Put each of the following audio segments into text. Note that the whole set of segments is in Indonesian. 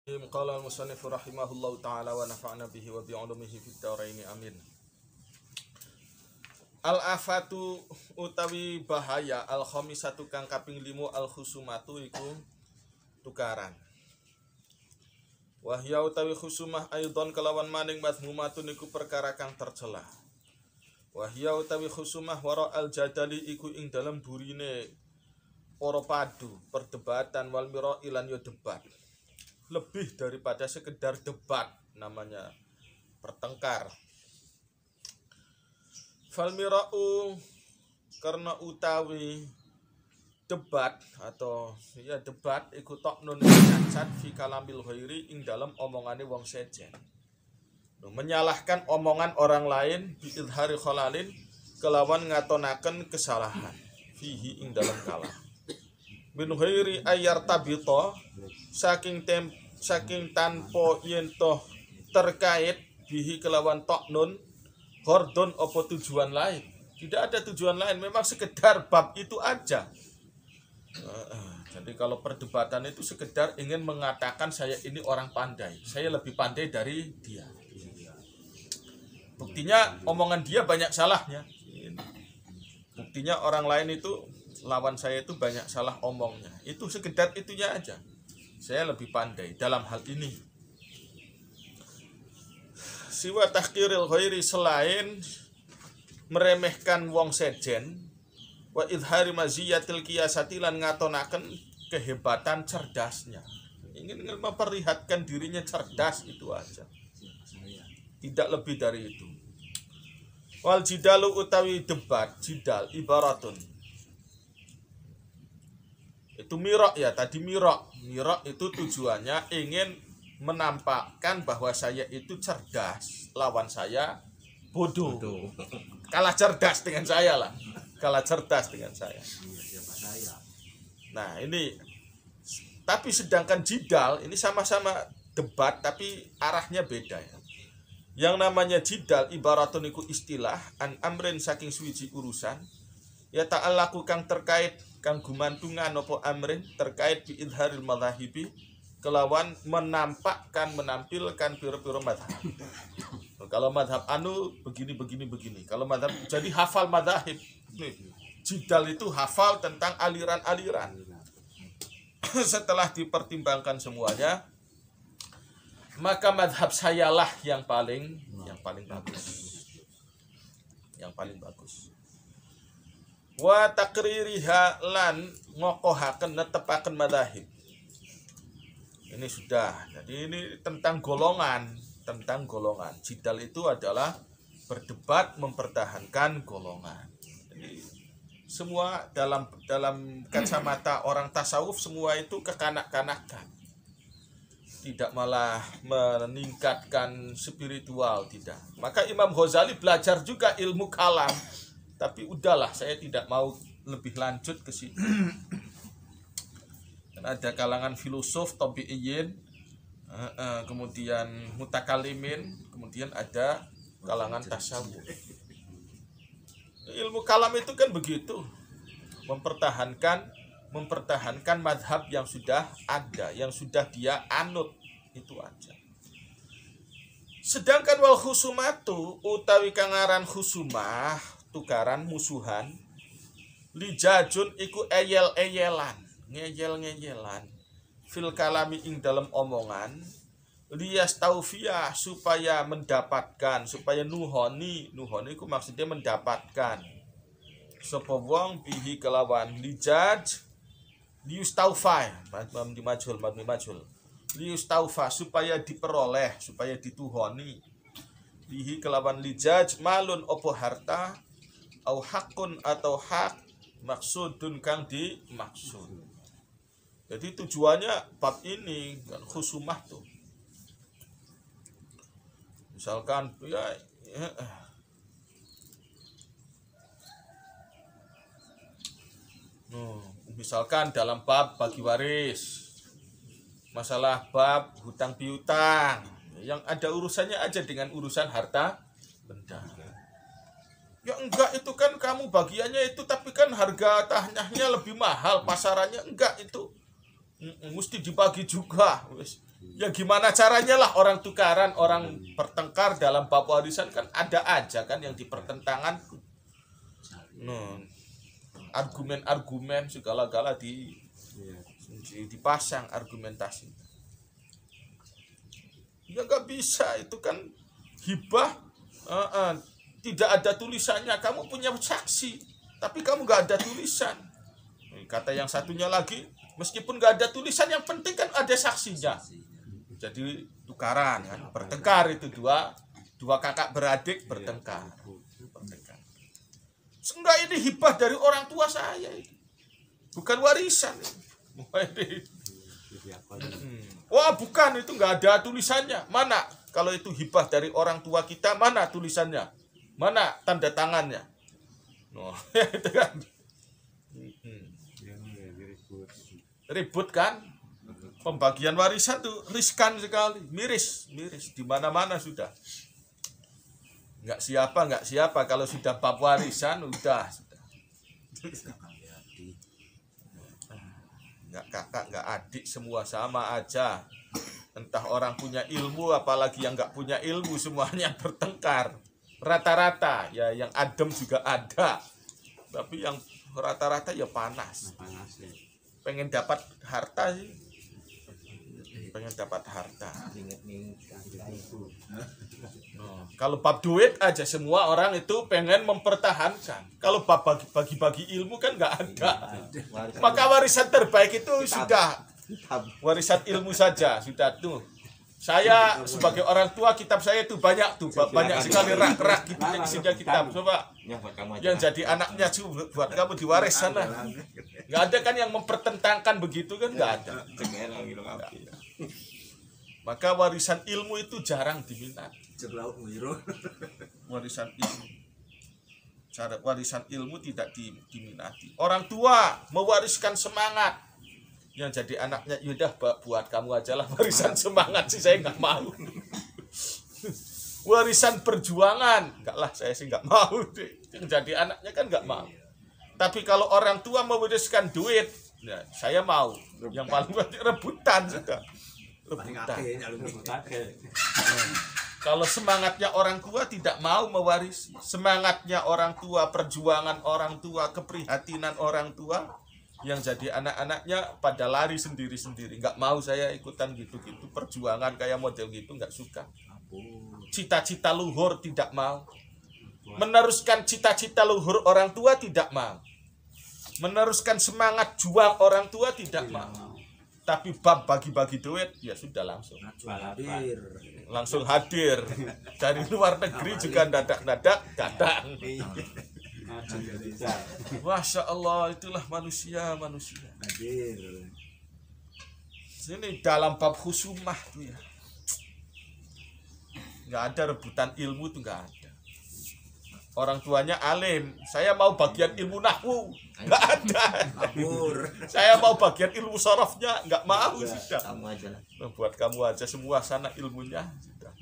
Qala al-musannif rahimahullahu ta'ala wa nafa'na bihi wa bi'ulumihi fid dharain amin. Al-afatu utawi bahaya al-khamisatu kang kaping 5 al-khusumatu iku tukaran. Wahya utawi khusumah aidon kelawan maning madhmumatun iku perkara kang tercela. Wahya utawi khusumah wara al-jadali iku ing dalam burine para padu perdebatan wal mira ilan yo debat. Lebih daripada sekedar debat, namanya bertengkar. Falmira'u karena utawi debat atau ya debat iku toknun cacat fi kalamil ghairi ing dalam omongane wong sejen. Menyalahkan omongan orang lain bi idhari khalalin kelawan ngatonaken kesalahan fihi ing dalam kalam. Min ghairi ayar tabito saking tanpa yen toh terkait bihi kelawan toknun hordon opo tujuan lain. Tidak ada tujuan lain, memang sekedar bab itu aja. Jadi kalau perdebatan itu sekedar ingin mengatakan saya ini orang pandai, saya lebih pandai dari dia. Buktinya omongan dia banyak salahnya. Buktinya orang lain itu lawan saya itu banyak salah omongnya. Itu sekedar itunya aja. Saya lebih pandai dalam hal ini. Siwa tahqiril ghairi selain meremehkan wong sejen wa idhari maziyatil qiyasati lan ngatonaken kehebatan cerdasnya. Ingin memperlihatkan dirinya cerdas itu aja. Tidak lebih dari itu. Wal jidalu utawi debat, jidal ibaratun. Itu mirok ya, tadi mirok itu tujuannya ingin menampakkan bahwa saya itu cerdas, lawan saya bodoh. Kalah cerdas dengan saya lah, Nah ini, tapi sedangkan jidal ini sama-sama debat tapi arahnya beda ya. Yang namanya jidal ibaratun iku istilah an amrin saking suwiji urusan ya ta'allaku kang terkait kang gumantungan opo amrin terkait bi idharil madhahibi kelawan menampilkan piro-piro madhab. Kalau madhab anu begini. Kalau madhab jadi hafal madhahib. Jidal itu hafal tentang aliran-aliran. Setelah dipertimbangkan semuanya, maka madhab sayalah yang paling bagus. Wa takririha lan ngokohaken netepaken madhahib. Ini sudah. Jadi ini tentang golongan. Jidal itu adalah berdebat mempertahankan golongan. Jadi semua dalam kacamata orang tasawuf semua itu kekanak-kanakan. Tidak malah meningkatkan spiritual, tidak. Maka Imam Ghazali belajar juga ilmu kalam. Tapi udahlah, saya tidak mau lebih lanjut ke situ. Karena ada kalangan filosof, tabi'iyin, kemudian mutakalimin, kemudian ada kalangan tasawuf. Ilmu kalam itu kan begitu, mempertahankan madhab yang sudah ada, yang sudah dia anut, itu aja. Sedangkan wal khusumatu utawi kangaran khusumah tukaran musuhan lijajun iku ngeyel-ngeyelan fil kalami ing dalam omongan liyas taufiyah supaya mendapatkan, supaya nuhoni iku maksudnya mendapatkan sapa wong bihi kelawan lijaj liustaufa mabni majhul liustaufa supaya diperoleh, supaya dituhoni bihi kelawan lijaj malun opo harta au hakun atau hak maksudun kang dimaksud. Jadi tujuannya bab ini kan khusumah tuh. Misalkan misalkan dalam bab bagi waris, masalah bab hutang piutang, yang ada urusannya aja dengan urusan harta benda. Ya enggak, itu kan kamu bagiannya itu, tapi kan harga tanahnya lebih mahal, pasarannya enggak itu. Mesti dibagi juga. Ya gimana caranya lah orang tukaran, orang bertengkar dalam bab warisan kan ada aja kan yang dipertentangan. Argumen-argumen segala-gala dipasang argumentasi. Ya nggak bisa, itu kan hibah, tidak ada tulisannya. Kamu punya saksi, tapi kamu nggak ada tulisan. Kata yang satunya lagi, meskipun nggak ada tulisan, yang penting kan ada saksinya. Jadi tukaran kan, bertengkar itu dua kakak beradik bertengkar. Enggak, ini hibah dari orang tua saya, bukan warisan. Wah bukan, itu nggak ada tulisannya. Mana kalau itu hibah dari orang tua kita, mana tulisannya, mana tanda tangannya? Itu kan ribut kan. Pembagian warisan tuh riskan sekali, miris di mana-mana sudah. Nggak siapa kalau sudah bab warisan sudah. Nggak kakak, nggak adik, semua sama aja. Entah orang punya ilmu, apalagi yang nggak punya ilmu, semuanya bertengkar. Rata-rata ya, yang adem juga ada, tapi yang rata-rata ya panas. Pengen dapat harta sih. Kalau bab duit aja semua orang itu pengen mempertahankan. Kalau bab bagi-bagi ilmu kan nggak ada. Maka warisan terbaik itu sudah warisan ilmu saja, sudah tuh. Saya sebagai orang tua, kitab saya itu banyak sekali rak-rak gitu isinya kitab. Coba yang jadi anaknya buat kamu diwaris sana. Nggak ada kan yang mempertentangkan begitu kan, nggak ada. Maka warisan ilmu itu jarang diminati. Warisan ilmu tidak diminati. Orang tua mewariskan semangat. Yang jadi anaknya, yaudah buat kamu aja lah warisan semangat sih, saya nggak mau. Warisan perjuangan, enggak lah, saya sih nggak mau. Yang jadi anaknya kan nggak mau. Tapi kalau orang tua mewariskan duit, ya, saya mau. Yang paling banyak rebutan sudah. Rebutan. Kalau semangatnya orang tua tidak mau mewarisi, semangatnya orang tua, perjuangan orang tua, keprihatinan orang tua, yang jadi anak-anaknya pada lari sendiri-sendiri. Nggak mau saya ikutan gitu-gitu, perjuangan kayak model gitu nggak suka. Cita-cita luhur tidak mau. Meneruskan cita-cita luhur orang tua tidak mau. Meneruskan semangat juang orang tua tidak mau. Tapi bab bagi-bagi duit, ya sudah langsung hadir. Dari luar negeri juga dadak datang. Masya Allah, itulah manusia. Ini dalam bab khusumah tuh ya, nggak ada rebutan ilmu tuh, nggak ada. Orang tuanya alim, saya mau bagian ilmu nahwu, nggak ada. Saya mau bagian ilmu sorofnya, nggak mau, sudah. Buat kamu aja semua sana ilmunya, sudah.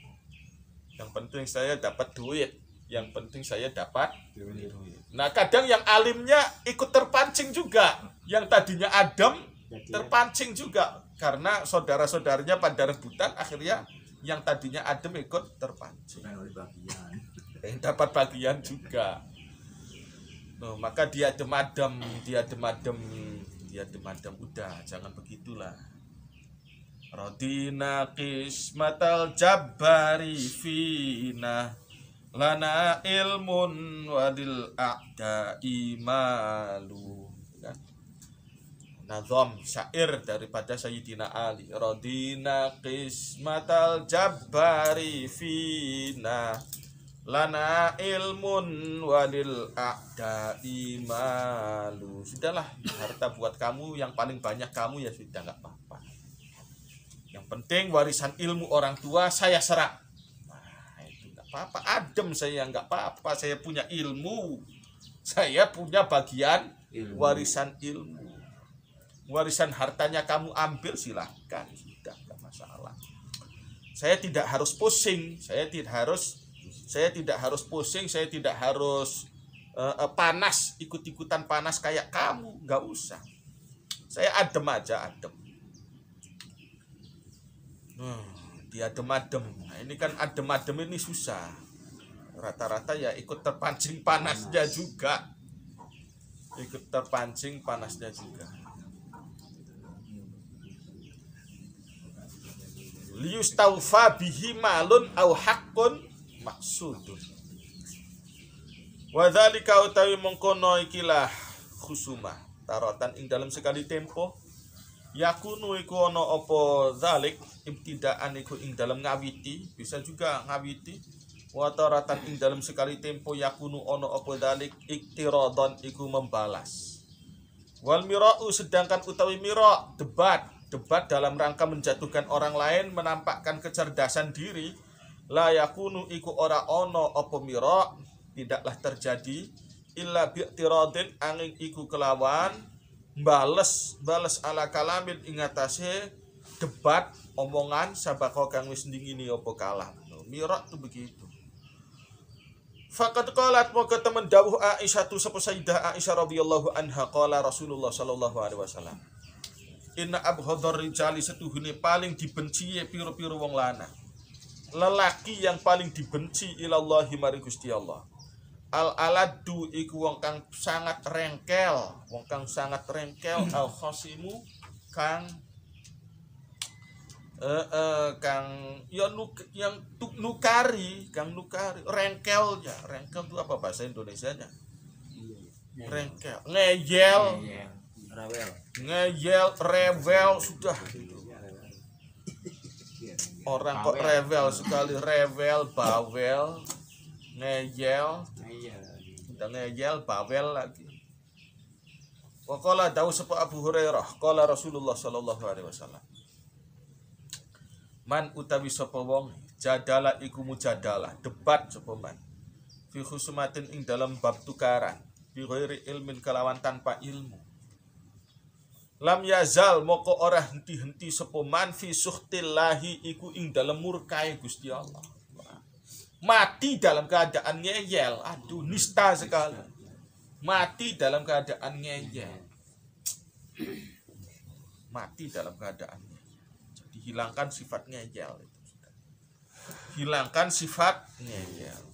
Yang penting saya dapat duit, yang penting saya dapat duit. Nah kadang yang alimnya ikut terpancing juga, yang tadinya adem terpancing juga, karena saudara-saudaranya pada rebutan, akhirnya yang tadinya adem ikut terpancing. Dapat bagian juga. Maka dia adem-adem, udah, jangan begitulah. Radina qismatal jabbari fina, lana ilmun wadil a'da'i malu. Nazam syair daripada Sayyidina Ali. Radina qismatal jabbari fina, lana ilmun walil a'da'i malu. Sudahlah, harta buat kamu yang paling banyak kamu, ya sudah, nggak apa-apa. Yang penting warisan ilmu orang tua saya serap. Nah, itu nggak apa-apa, adem saya, nggak apa-apa. Saya punya ilmu, saya punya bagian warisan ilmu. Warisan hartanya kamu ambil, silahkan, sudah, nggak masalah. Saya tidak harus pusing, saya tidak harus pusing, saya tidak harus panas, ikut-ikutan panas kayak kamu, nggak usah. Saya adem aja, adem. diadem-adem. Nah, ini kan adem-adem ini susah. Rata-rata ya ikut terpancing panasnya juga. Ikut terpancing panasnya juga. Liyustaufa bihi malun au haqqun maksudun. Wa dzalika utawi mengkono ikilah khusumah tarotan ing dalam sekali tempo yakunu iku ana apa zalik ibtidaan iku ing dalam ngawiti, bisa juga ngawiti. Wa taratan ing dalam sekali tempo yakunu ana apa zalik iktiradon iku membalas. Wal mira'u sedangkan utawi mira' debat dalam rangka menjatuhkan orang lain, menampakkan kecerdasan diri, la yakunu iku ora ono apa mira, tidaklah terjadi illa bi'tiradin angin iku kelawan bales ala kalamin ingatase debat omongan sabako kang wis ndingini apa kalam. Mira tuh begitu. Faqad qalat maka temen dawuh Aisyah tu sapa Sayyidah Aisyah radhiyallahu anha qala Rasulullah sallallahu alaihi wasallam. Inna abghadar rijali setuhune paling dibenci piro-piro wong lanang. Lelaki yang paling dibenci ilallahi mari Gusti Allah. Al-aladu iku wong kang sangat rengkel, al khosimu kang nukari, rengkelnya. Rengkel itu apa bahasa Indonesianya? Rengkel, ngeyel, rewel sudah. Orang kok rewel sekali, rewel, bawel, ngeyel, udah ngeyel, bawel lagi. Wa qala dawu sapa Abu Hurairah, qala Rasulullah sallallahu alaihi wasallam. Man utawi sapa wong jadalah iku mujadalah, debat sapa man. Fi khusumatin ing dalam bab tukaran, bi ghairi ilmin kelawan tanpa ilmu. Lam yazal moko ora henti-henti sapa man fi suhtillahi iku ing dalam murkai Gusti Allah. Mati dalam keadaan ngeyel, aduh nista sekali. Mati dalam keadaan ngeyel. Mati dalam keadaan ngeyel. Jadi hilangkan sifat ngeyel itu sudah. Hilangkan sifat ngeyel.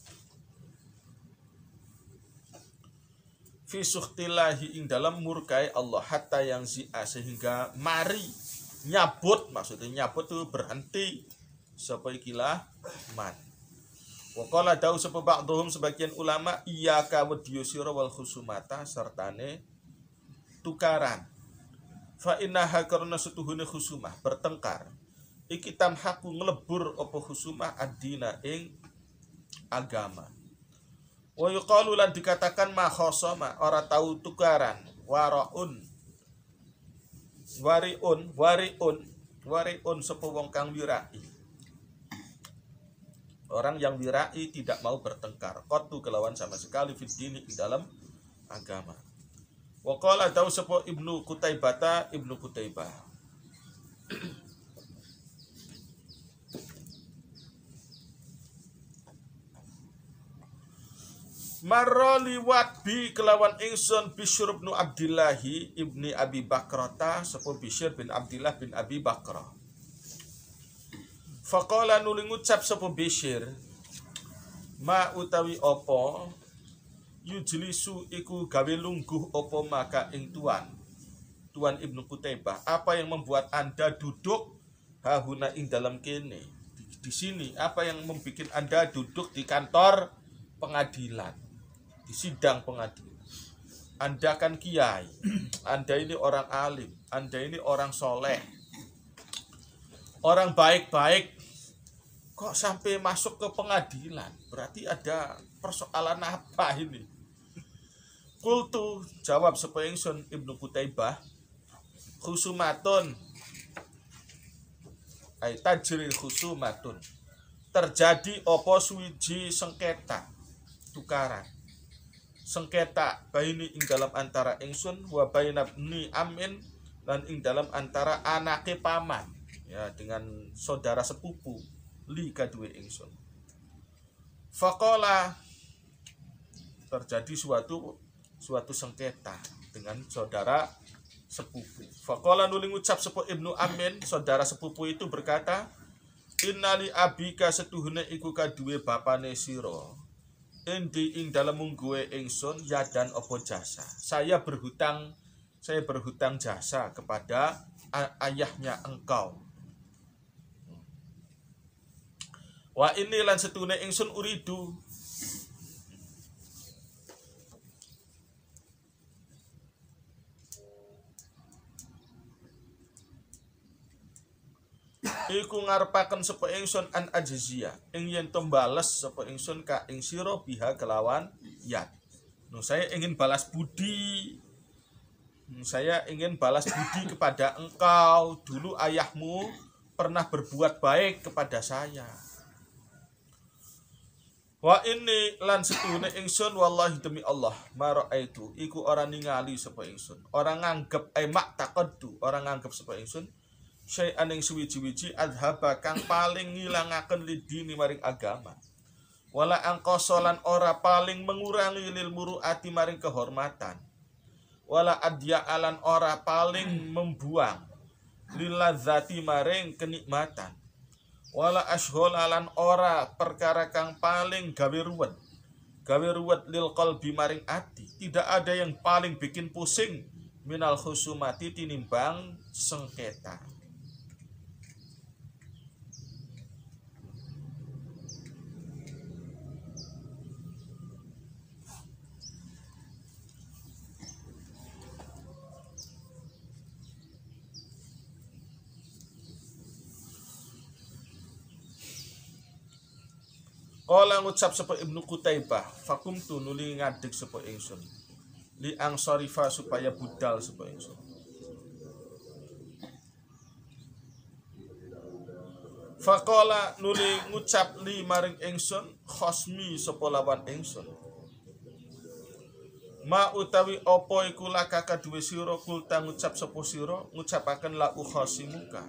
Fi suhtillahi ing dalam murkai Allah hatta yang zi'a sehingga mari nyabut, maksudnya nyabut itu berhenti sapa ikilah man. Wa qala dawu sapa ba'dhum sebagian ulama iyyaka wadyusira wal khusumata sertane tukaran. Fa innaha karena setuhune khusumah bertengkar iki tamhaku nglebur apa khusumah ad-dina ing agama. Wa yuqalu lan dikatakan ma khosama ora tahu tukaran wariun sapa wong kang wirai. Orang yang wirai tidak mau bertengkar qatu kelawan sama sekali fid dini di dalam agama. Wa qala dawu sapa Ibnu Qutaibah Marra liwat bi kelawan ingsun Bishr bin Abdillah ibni Abi Bakrata sapa Bishr bin Abdillah bin Abi Bakrah. Faqala nuli ngucap sapa Bishr ma utawi apa yujlisu iku gawe lungguh apa maka ing tuan Ibnu Qutaibah, apa yang membuat Anda duduk hahuna ing dalam kene di sini, apa yang membuat Anda duduk di kantor pengadilan, di sidang pengadilan. Anda kan kiai, Anda ini orang alim, Anda ini orang soleh, orang baik-baik, kok sampai masuk ke pengadilan? Berarti ada persoalan apa ini? Kultu jawab sapa ingsun Ibnu Qutaibah, khusumatun ay tajril khusumatun, terjadi apa suwiji sengketa tukaran, sengketa baini ing dalam antara ingsun wa bainabni amin dan ing dalam antara anake paman, ya, dengan saudara sepupu li kadue ingsun. Faqala terjadi suatu sengketa dengan saudara sepupu. Faqala nuli ngucap sapa Ibnu Amin, saudara sepupu itu berkata, innali abika setuhune iku kaduwe bapane sira ing dalem mungguwe ingsun yadan apa jasa. Saya berhutang jasa kepada ayahnya engkau. Wa ini lan setuhune ingsun uridu iku ngarepaken sapa ingsun an ajzia ing yen to bales sapa ingsun ka ing sira biha kelawan yat. Saya ingin balas budi. Saya ingin balas budi kepada engkau. Dulu ayahmu pernah berbuat baik kepada saya. Wa ini lan setuhune ingsun wallahi demi Allah maraaitu iku ora ningali sapa ingsun. Ora nganggep mak taqaddu, ora nganggep sapa ingsun syai'an ing suwiji-wiji adhaba kang paling ngilangaken lidini maring agama. Wala angkosolan ora paling mengurangi lil muruati maring kehormatan. Wala adya'alan ora paling membuang lil ladzati maring kenikmatan. Wala ashghalalan ora perkara kang paling gawe ruwet lil qalbi maring ati. Tidak ada yang paling bikin pusing minal khusumati tinimbang sengketa. Kala ngucap sapa Ibnu Qutaibah, fakumtu nuli ngadeg sapa ingsun. Li angsarifa supaya budal sapa ingsun. Faqala nuli ngucap li maring ingsun khosmi sapa lawan ingsun. Ma utawi apa iku laka kaduwe sira kulta ngucap sapa sira ngucapaken la ukhasimuka.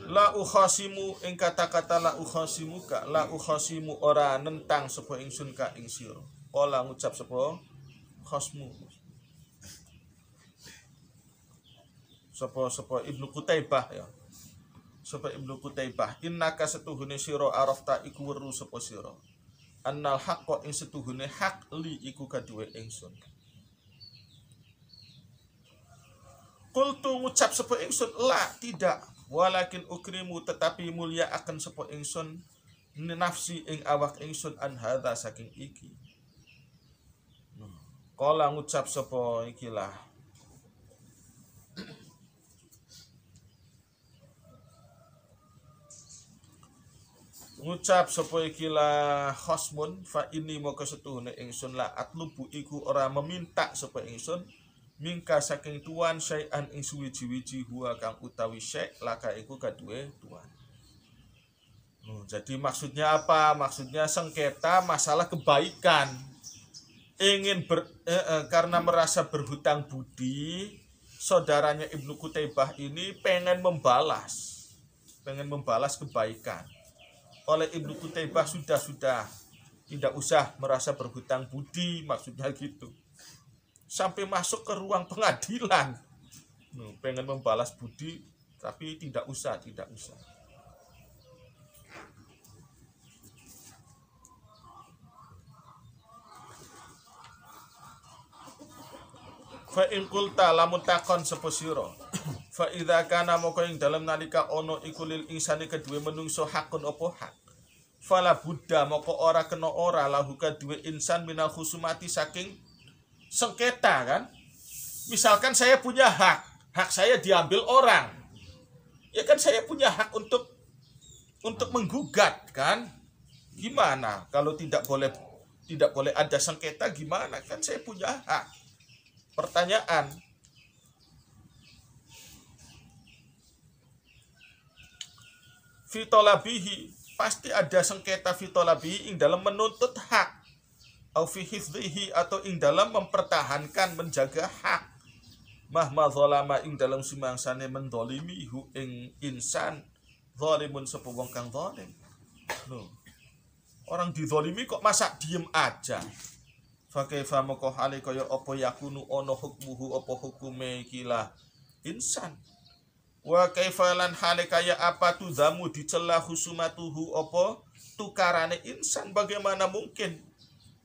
La ukhasimu ing kata-kata la ukhasimuka, la ukhasimu ora nentang sapa ingsun ka ing sira. Kala ngucap sapa khosmu. Sapa Ibnu Qutaibah ya. Sapa Ibnu Qutaibah, innaka setuhune sira arafta iku weru sapa sira. Annal haqqa ing setuhune hak li iku kaduwe ingsun. Qultu ngucap sapa ingsun la tidak. Walakin ukrimu tetapi mulia akan sapa ingsun nafsi ing awak ingsun an hadza saking iki. Kala ngucap sapa ikilah khosmun fa ini moko setuhune ingsun la atlubu iku ora meminta sapa ingsun mingka saking tuan syai'an ing suwiji-wiji huwa kang utawi syai' laka iku kaduwe tuan. Jadi maksudnya apa? Maksudnya sengketa masalah kebaikan. Karena merasa berhutang budi, saudaranya Ibnu Qutaibah ini pengen membalas kebaikan. Oleh Ibnu Qutaibah sudah tidak usah merasa berhutang budi, maksudnya gitu. Sampai masuk ke ruang pengadilan. Pengen membalas budi tapi tidak usah. Fa in qulta lamun takon sapa sira. Fa idza kana moko ing dalem nalika ono iku lil insani kedue menungso hakun apa hak. Fala buddha moko ora kena ora lahu kedue insan minal khusumati saking sengketa kan. Misalkan saya punya hak saya diambil orang, ya kan saya punya hak untuk menggugat kan. Gimana kalau tidak boleh ada sengketa, gimana kan saya punya hak. Pertanyaan, fitolabihi pasti ada sengketa fitolabihi ing dalam menuntut hak. Au fi hifdhihi atau ing dalam mempertahankan menjaga hak. Mahma zalama ing dalam sumangsane mendolimi hu ing insan zalimun sapa wong kang zalim. Loh. Orang dizalimi kok masa diem aja. Fa kaifa moko hale kaya apa yakunu ana hukmuhu apa hukume ikilah insan. Wa kaifa lan hale kaya apa tuzamu dicela husumatuhu apa tukarane insan. Bagaimana mungkin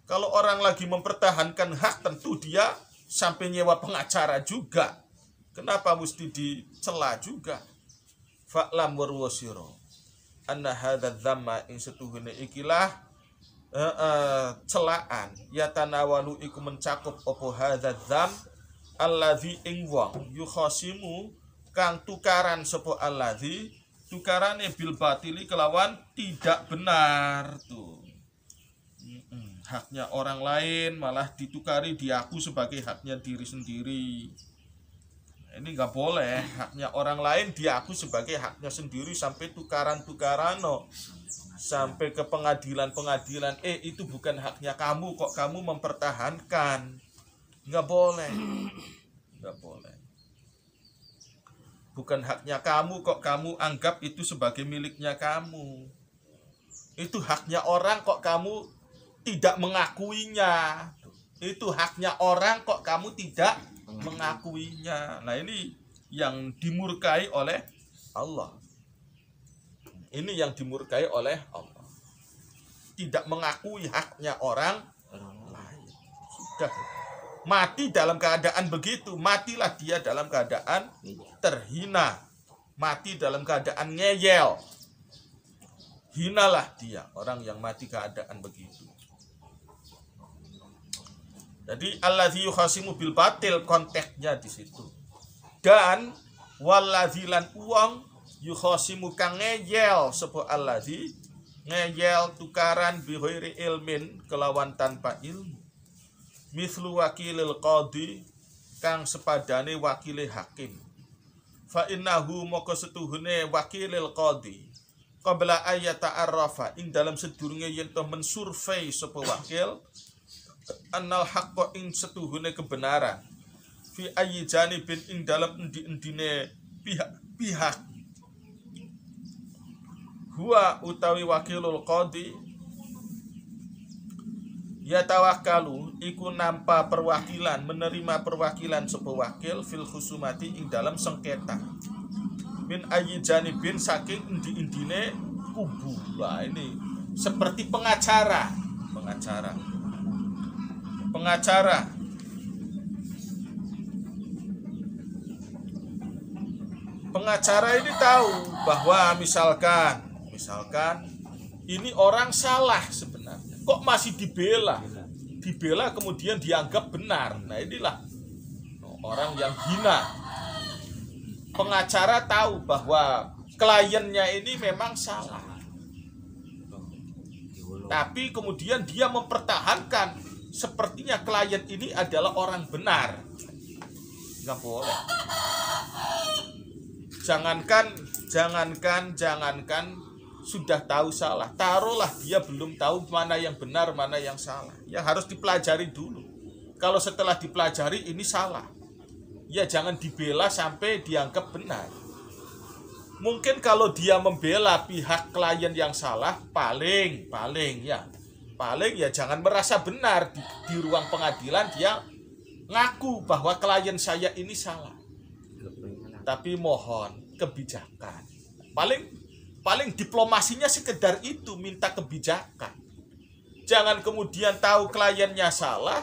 kalau orang lagi mempertahankan hak, tentu dia sampai nyewa pengacara juga. Kenapa mesti dicela juga? Fa'lam warwasiro anna hadza dzamma ing setuhune ikilah celaan yatanawalu iku mencakup apa hadza dzam allazi ing wong yukhasimu kang tukaran sapa allazi tukarane bil batili kelawan tidak benar tuh. Haknya orang lain malah ditukari diaku sebagai haknya diri sendiri. Ini nggak boleh, haknya orang lain diaku sebagai haknya sendiri sampai tukaran-tukaran sampai ke pengadilan itu bukan haknya kamu kok kamu mempertahankan. Nggak boleh. Nggak boleh. Bukan haknya kamu kok kamu anggap itu sebagai miliknya kamu. Itu haknya orang kok kamu tidak mengakuinya. Itu haknya orang kok kamu tidak mengakuinya. Nah, ini yang dimurkai oleh Allah. Ini yang dimurkai oleh Allah. Tidak mengakui haknya orang lain. Sudah. Mati dalam keadaan begitu. Matilah dia dalam keadaan terhina. Mati dalam keadaan ngeyel. Hinalah dia orang yang mati keadaan begitu. Jadi allazi yukhasimu bil batil konteksnya di situ. Dan wallazi lan uang yukhasimu kang ngeyel sapa allazi ngeyel tukaran bi ghairi ilmin kelawan tanpa ilmu. Mislu wakilil qadhi kang sepadane wakile hakim. Fa innahu moko setuhune wakilil qadhi qabla ayata arrafa ing dalam sedurunge yen to mensurvei sapa wakil annal haqqo ing setuhune kebenaran fi ayyi janibin ing dalam endi-endine pihak huwa utawi wakilul qadhi ya tawakkalu iku nampa perwakilan menerima perwakilan sapa wakil fil khusumati ing dalam sengketa min ayyi janibin saking endi-endine kubu. Lah ini seperti pengacara ini tahu bahwa misalkan ini orang salah sebenarnya, kok masih dibela kemudian dianggap benar. Nah, inilah orang yang hina. Pengacara tahu bahwa kliennya ini memang salah, tapi kemudian dia mempertahankan sepertinya klien ini adalah orang benar. Nggak boleh. Jangankan sudah tahu salah, taruhlah dia belum tahu mana yang benar, mana yang salah. Ya harus dipelajari dulu. Kalau setelah dipelajari ini salah, ya jangan dibela sampai dianggap benar. Mungkin kalau dia membela pihak klien yang salah, paling ya jangan merasa benar di ruang pengadilan dia ngaku bahwa klien saya ini salah. Tapi mohon kebijakan. Paling diplomasinya sekedar itu, minta kebijakan. Jangan kemudian tahu kliennya salah,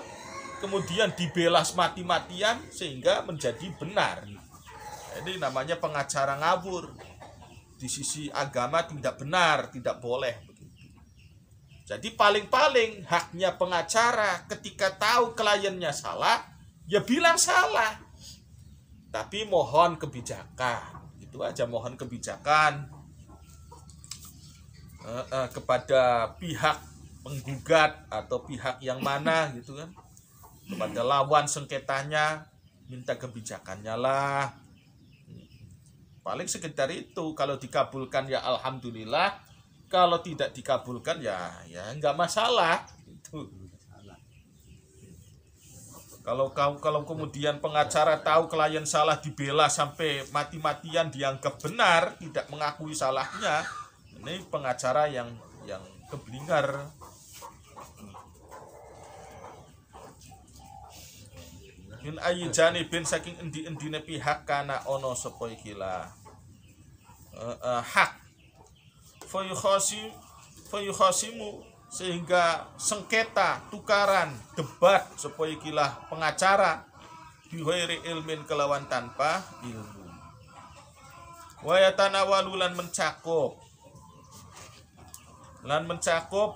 kemudian dibela mati-matian sehingga menjadi benar. Ini namanya pengacara ngawur. Di sisi agama tidak benar, tidak boleh begitu. Jadi paling-paling haknya pengacara ketika tahu kliennya salah, ya bilang salah. Tapi mohon kebijakan. Itu aja, mohon kebijakan kepada pihak penggugat atau pihak yang mana gitu kan. Kepada lawan sengketanya minta kebijakannya lah. Paling sekedar itu. Kalau dikabulkan ya alhamdulillah, kalau tidak dikabulkan ya enggak masalah itu. Kalau kemudian pengacara tahu klien salah dibela sampai mati-matian dianggap benar, tidak mengakui salahnya, ini pengacara yang keblinger. Min ayyi janibin saking endi-endine pihak kana ono sapa ikilah hak fayukhasimu sehingga sengketa, tukaran, debat sapa ikilah pengacara bighairi ilmin kelawan tanpa ilmu. Wa yatanawalulan mencakup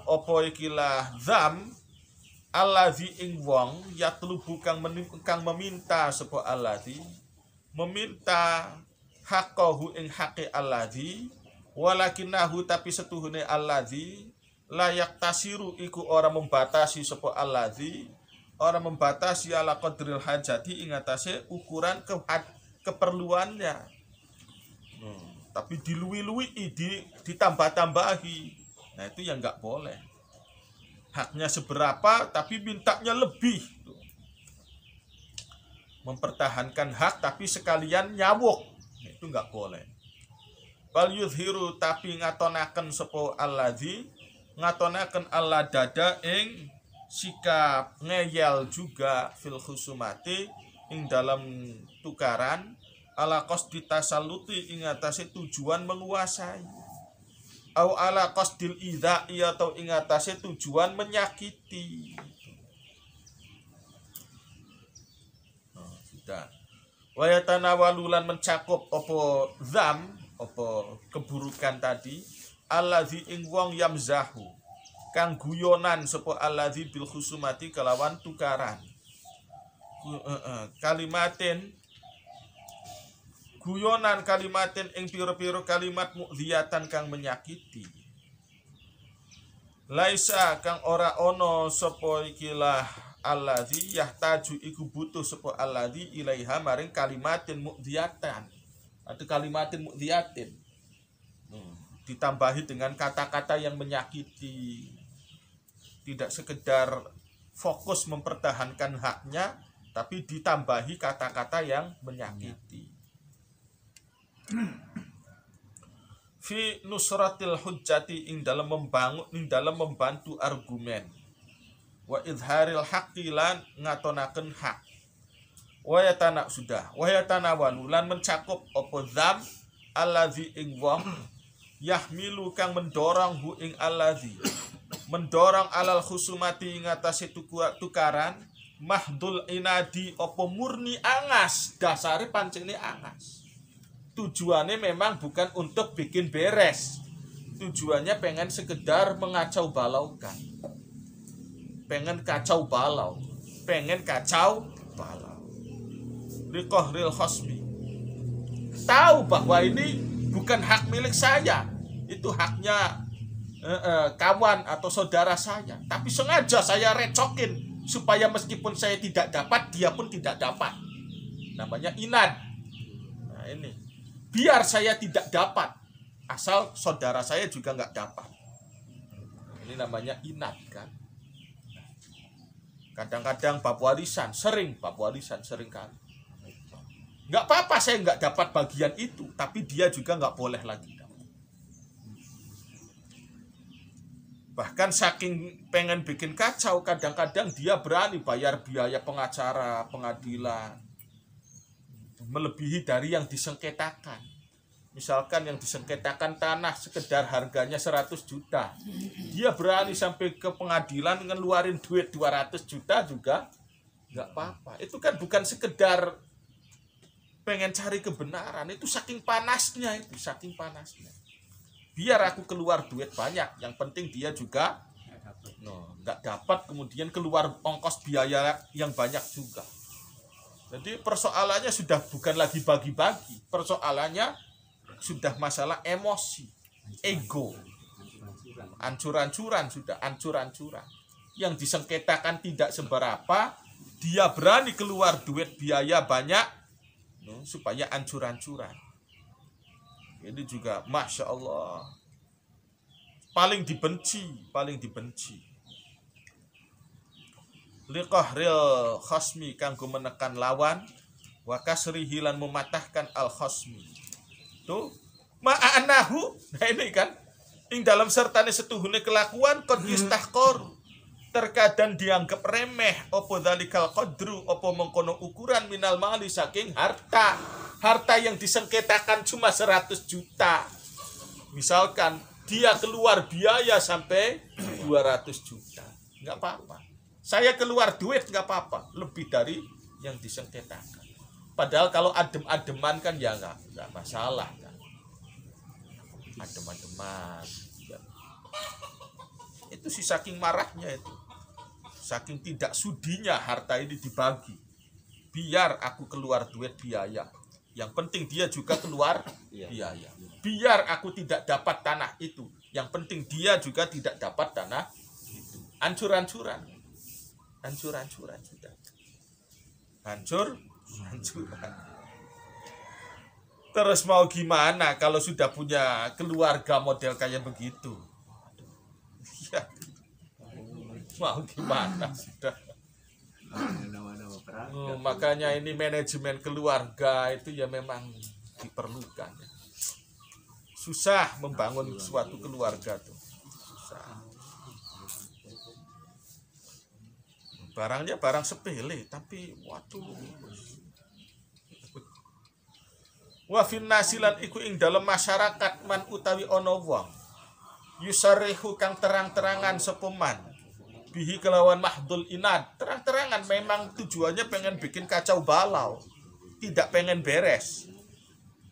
apa ikilah dzam alladzi ing wong yatlubu kang meminta sapa alladzi meminta haqqahu ing haqqi alladzi walakinahu tapi setuhune alladzi layak tasiru iku ora membatasi sapa alladzi ora membatasi ala qadril hajati ing atase ukuran keperluannya. Tapi diluwi-luwi ditambah-tambahi. Nah itu yang enggak boleh. Haknya seberapa tapi mintanya lebih. Mempertahankan hak tapi sekalian nyawuk. Itu enggak boleh. Bal yuzhiru tapi ngatonaken sapa alladzi ngatonaken Allah dada ing sikap ngeyel juga fil khusumati ing dalam tukaran ala qasdi tasalluti ing atase tujuan menguasai au ala qasdil idza atau ing atase tujuan menyakiti. Sudah. Wa yatanawalulan mencakup apa zam apa keburukan tadi allazi ing wong yamzahu kang guyonan sapa allazi bil khusumati kelawan tukaran kalimatin guyonan kalimatin ing pira-pira kalimat mu'dhiyatan kang menyakiti laisa kang ora ono sapa ikilah allazi yahtaju iku butuh sapa allazi ilaiha maring kalimatin mu'dhiyatan atau kalimatin mu'dhiyatin ditambahi dengan kata-kata yang menyakiti, tidak sekedar fokus mempertahankan haknya tapi ditambahi kata-kata yang menyakiti. Fi nusratil hujjati ing dalam membantu argumen wa idharil haqqi lan ngatonaken hak wa yatanawalulan mencakup apa dzam allazi ing wong yahmilu kang mendorong hu ing allazi mendorong alal khusumati ing atase tukaran mahdul inadi apa murni angas dasare pancene angas tujuannya memang bukan untuk bikin beres tujuannya pengen sekedar mengacau balaukan pengen kacau balau liqahril khasmi tahu bahwa ini bukan hak milik saya, itu haknya kawan atau saudara saya. Tapi sengaja saya recokin supaya meskipun saya tidak dapat, dia pun tidak dapat. Namanya inad. Nah ini, biar saya tidak dapat, asal saudara saya juga nggak dapat. Ini namanya inad kan. Kadang-kadang bab warisan, sering kali. Nggak apa-apa saya nggak dapat bagian itu, tapi dia juga nggak boleh lagi dapat. Bahkan saking pengen bikin kacau, kadang-kadang dia berani bayar biaya pengacara, pengadilan, melebihi dari yang disengketakan. Misalkan yang disengketakan tanah sekedar harganya 100 juta. Dia berani sampai ke pengadilan ngeluarin duit 200 juta juga nggak apa-apa. Itu kan bukan sekedar pengen cari kebenaran, itu saking panasnya. Biar aku keluar duit banyak, yang penting dia juga nggak dapat, kemudian keluar ongkos biaya yang banyak juga. Jadi persoalannya sudah bukan lagi bagi-bagi, persoalannya sudah masalah emosi, ego, ancur-ancuran. Yang disengketakan tidak seberapa, dia berani keluar duit biaya banyak supaya ancur-ancuran. Ini juga Masya Allah paling dibenci. liqahril khasmi kanggo menekan lawan wa kasrihi lan mematahkan al khasmi. Tuh ma'anahu, nah ini kan ing dalam sertane setuhune kelakuan qad yustahqar, terkadang dianggap remeh opo dalikal qadru, opo mengkono ukuran minal mali saking harta yang disengketakan cuma 100 juta. Misalkan dia keluar biaya sampai 200 juta, nggak apa-apa. Saya keluar duit nggak apa-apa, lebih dari yang disengketakan. Padahal kalau adem-ademan kan ya nggak masalah kan. Adem-ademan ya. Itu sih saking marahnya itu, saking tidak sudinya harta ini dibagi. Biar aku keluar duit biaya, yang penting dia juga keluar biaya. Biar aku tidak dapat tanah itu, yang penting dia juga tidak dapat tanah itu. Hancur-hancuran sudah. Hancur-hancuran. Terus mau gimana kalau sudah punya keluarga model kayak begitu? Ya. Mau gimana sudah. Makanya ini manajemen keluarga itu ya memang diperlukan. Susah membangun suatu keluarga tuh. Susah. Barangnya barang sepele tapi waduh. Wa fin nasilan iku ing dalam masyarakat man utawi ana wong yusarihu kang terang-terangan sepeman bihi kelawan mahdul inad, terang-terangan memang tujuannya pengen bikin kacau balau, tidak pengen beres.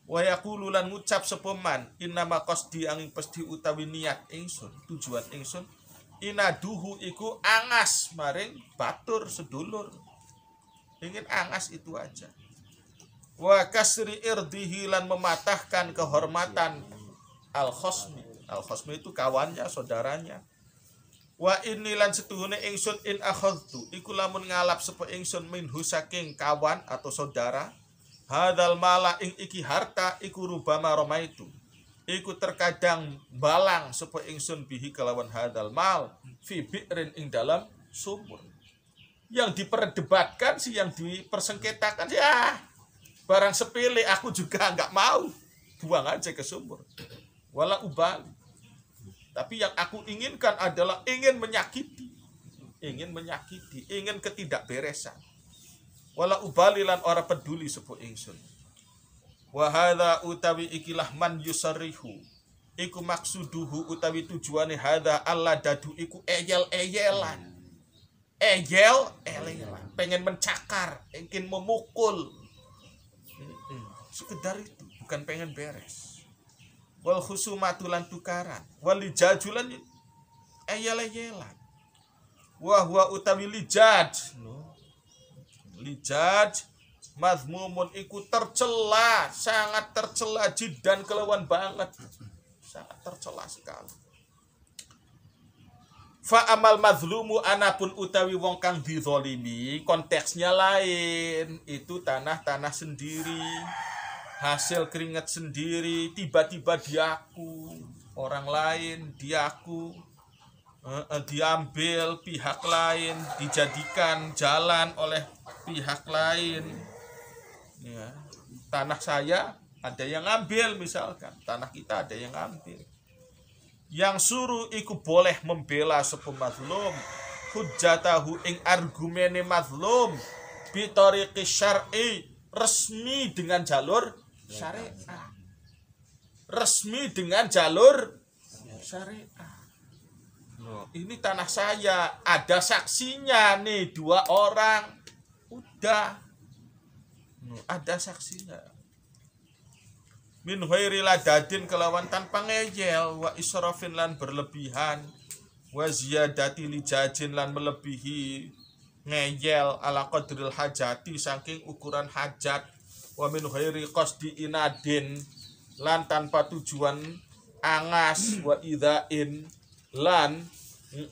Wa yaqulu lan ngucap sepeman innama qasdi angin pasti utawi niat ingsun, tujuan ingsun inaduhu iku angas maring batur sedulur, ingin angas itu aja. Wa kasri irdihi lan mematahkan kehormatan al khosmi itu kawannya, saudaranya. Wa inni lan setuhune ingsun in akhadtu iku lamun ngalap sapa ingsun minhu saking kawan atau saudara hadzal mala ing iki harta iku rubama romaitu iku terkadang balang sapa ingsun bihi kelawan hadzal mal fi bi'rin ing dalam sumur. Yang diperdebatkan sih, yang dipersengketakan ya barang sepele, aku juga nggak mau, buang aja ke sumur. Wala ubali. Tapi yang aku inginkan adalah ingin menyakiti, ingin ketidakberesan. Wala ubali lan ora peduli sepo ingsun. Wa hadza utawi ikilah man yusarihu. Iku maksuduhu utawi tujuane hadza Allah dadu iku eyel-eyelan. Eyel-eyelan, pengen mencakar, ingin memukul. Sekedar itu, bukan pengen beres. Wal khusumatulan tukaran, wal lijajulan eyel-eyelan. Wa huwa utawi lijaj. Lijaj mazmumun iku tercela, sangat tercela jidan kelawan banget. Sangat tercela sekali. Fa amal mazlumu anapun utawi wong kang dizalimi, konteksnya lain, itu tanah-tanah sendiri, hasil keringat sendiri, tiba-tiba diaku orang lain, diambil pihak lain, dijadikan jalan oleh pihak lain. Ya, tanah saya ada yang ngambil, misalkan tanah kita ada yang ngambil. Yang suruh iku boleh membela sepo mazlum hujjatahu ing argumene mazlum bitariqi syar'i, resmi dengan jalur syariat. Resmi dengan jalur syariat. Loh, ini tanah saya, ada saksinya nih 2 orang. Udah. Ada saksinya. Min ghairi ladadin kelawan tanpa ngeyel, wa israfin lan berlebihan, wa ziyadati lijajin lan melebihi ngeyel ala qadril hajati saking ukuran hajat, wa min ghairi qasdi inadin lan tanpa tujuan angas, wa idzain lan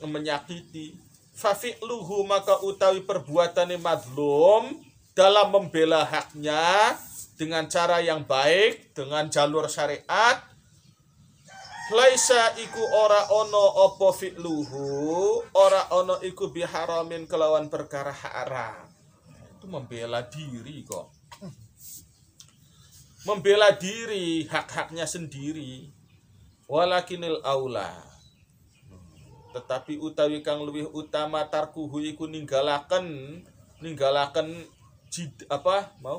menyakiti. Fa fi'luhu maka utawi perbuatane mazlum dalam membela haknya dengan cara yang baik, dengan jalur syariat, Laisa iku ora ono apa fi'luhu, ora ono iku biharamin kelawan perkara haram. Itu membela diri kok. Membela diri, hak-haknya sendiri. Walakinil aula. Tetapi utawi kang luwih utama tarkuhu iku ninggalaken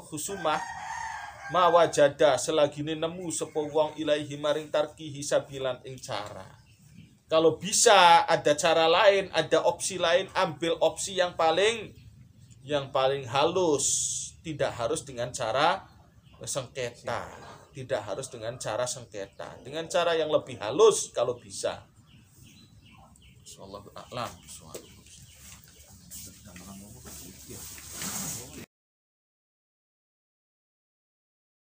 khusumah mawajada selagine nemu sapa wong ilaihi maring tarkihi sabilan ing cara. Kalau bisa ada cara lain, ada opsi lain, ambil opsi yang paling halus, tidak harus dengan cara sengketa, tidak harus dengan cara sengketa, dengan cara yang lebih halus kalau bisa. Wallahu a'lam.